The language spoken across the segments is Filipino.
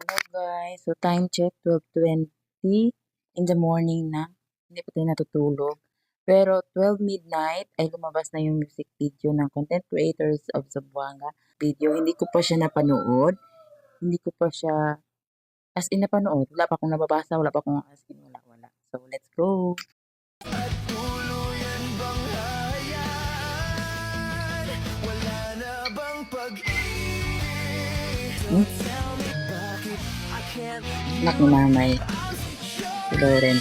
Hello guys, so time check 12:20 in the morning na. Hindi pa tayo natutulog. Pero 12 midnight ay lumabas na yung music video ng content creators of Zamboanga video. Hindi ko pa siya napanood. Hindi ko pa siya as in napanood. Wala pa akong nababasa, wala pa akong as in wala. So let's go. At tuluyan bang hayaan? Wala na bang pag-ibig? Don't tell me bakit I can't Anak ni Mamay, si Lauren.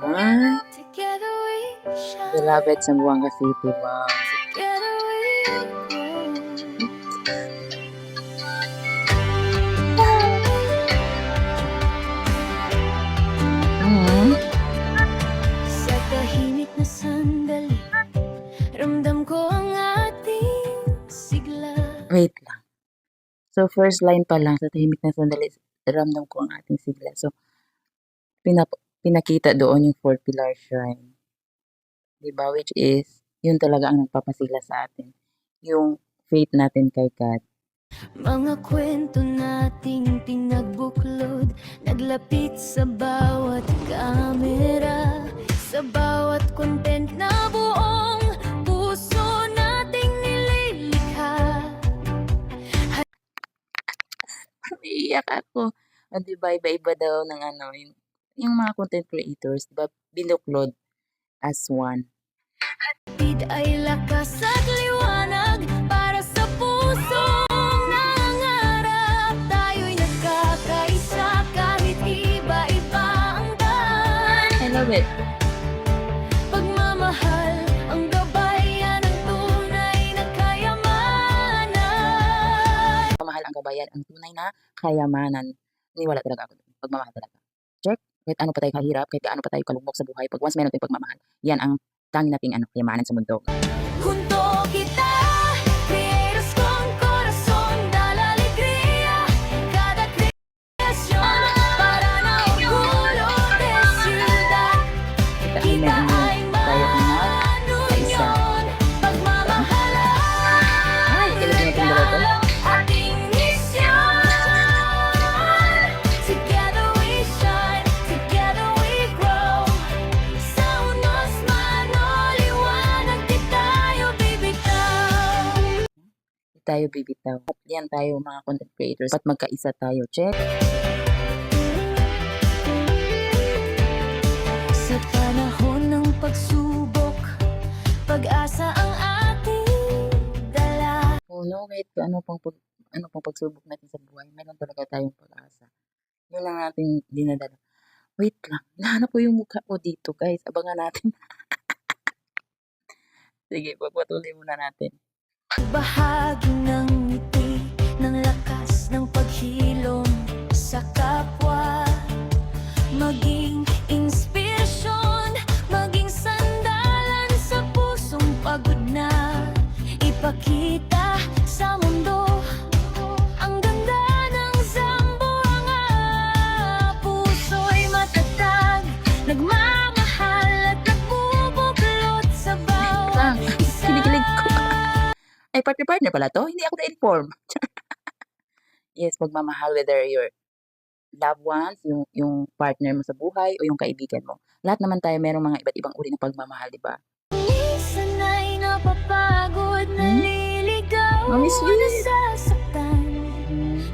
Ah, together we shine. beloved Zamboanga City. Wow. Together we grow. Sa tahimik na sandali, ramdam ko ang ating sigla. Wait lang. So, first line pa lang, sa tahimik na sandali, ramdam ko ang ating sigla. So, pinakita doon yung four pillar shrine. Diba? Which is, yun talaga ang nagpapasigla sa atin. Yung faith natin kay God. Mga kwento nating pinagbuklod, naglapit sa bawat kamera, sa bawat content na buong puso nating nililikha. Iiyak ako. O, diba? Iba-iba daw ng yung mga content creators, diba? Binuklod as one. Hatid ay lakas at liwanag para sa pusong nangangarap. Tayo'y nagkakaisa kahit iba-iba ang daan. I love it. Pagmamahal ang gabayan ng tunay na kayamanan. Pagmamahal ang kabayan, ang tunay na kayamanan. Wala talaga ako doon. Pagmamahal talaga. Check. Kahit ano pa tayo kahirap, kahit gaano pa tayo kalugmok sa buhay, pag once meron tayong pagmamahal, yan ang tanging nating kayamanan sa mundo. Junto kita, creators con corazón, dala alegría, cada creación, para na orgullo de ciudad. Kita Kita ay tayo manunyon, pagmamahalan, Ay, kailan natin dalawa to? regalo, ating misyon. Together we shine, together we grow. Sa unos man o liwanag, di tayo bibitaw. Hindi tayo bibitaw. At yan tayo mga content creators. At magkaisa tayo. Check. Sa panahon ng pagsubok, pag-asa ang ating dala. Oh no, kahit ano pang pagsubok natin sa buhay, meron talaga tayong pag-asa. Yun lang natin dinadala. Wait lang. Nahanap ko yung mukha ko dito, guys. Abangan natin. Sige, pagpatuloy muna natin. Bahagi ng ngiti, ng lakas ng paghilom sa kapwa. Maging inspirasyon, maging sandalan sa pusong pagod na. Ipakita sa mundo ang ganda ng Zamboanga. Puso'y matatag, nagmamahal at nagbubuklod sa bawat isa. Kinikilig ko. Ay, partner pala to? Hindi ako na-inform. Yes, pagmamahal whether your loved ones, yung partner mo sa buhay o yung kaibigan mo. Lahat naman tayo merong mga iba't ibang uri ng pagmamahal, di ba? Minsan ay napapagod, naliligaw, Mami, sweet. nasasaktan.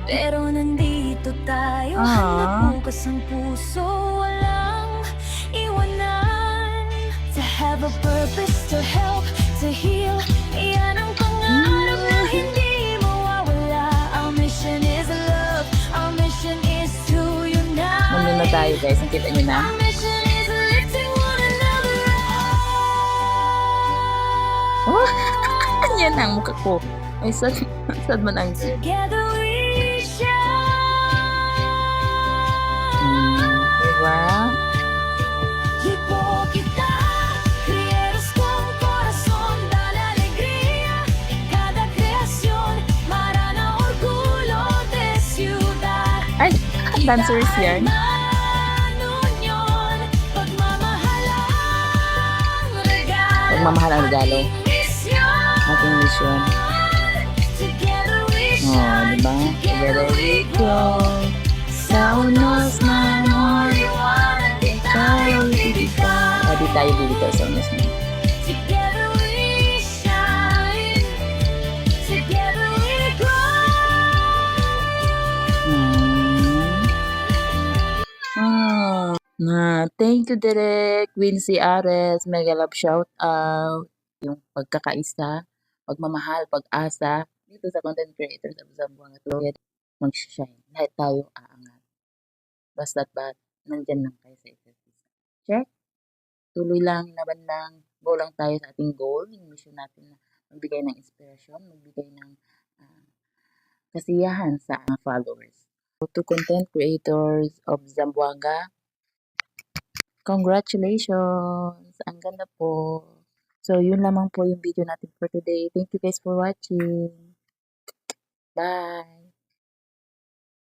Pero nandito tayo, nagbukas ang puso, walang iwanan. To have a purpose, to help, to heal, yan ang pangarap na hindi mawawala. Our mission is love, our mission is to unite. Nandun na tayo, guys. Nakita nyo na. Our mission is lifting one another up. Oh, yan ang mukha ko. Ay, sad man ang... Together we shine. Diba? Hipo kita, creators con corazón, dale alegría, cada creación, marana orgullo de ciudad. Ay, dancers yan. Manunyon, pagmamahalang regalo, Pagmamahal ang regalo. ating misyon. Ating mission. Together we Oh. Together we grow. Sa unos man or iwanan, di tayo bibitaw. Di tayo bibitaw sa unos man. Together we shine. Together we Thank you, Direk Quincy Ares. Mega love shout out. Yung pagkakaisa, pagmamahal, pag-asa dito sa content creators of Zamboanga Tulad mag-shine. Lahat tayo aangat. Basta't nandyan lang tayo sa isa't isa. Check. Tuloy lang, laban lang, go lang tayo sa ating goal, yung mission natin na magbigay ng inspirasyon, magbigay ng kasiyahan sa mga followers. So, to content creators of Zamboanga, congratulations! Ang ganda po. So, yun lamang po yung video natin for today. Thank you guys for watching. Bye!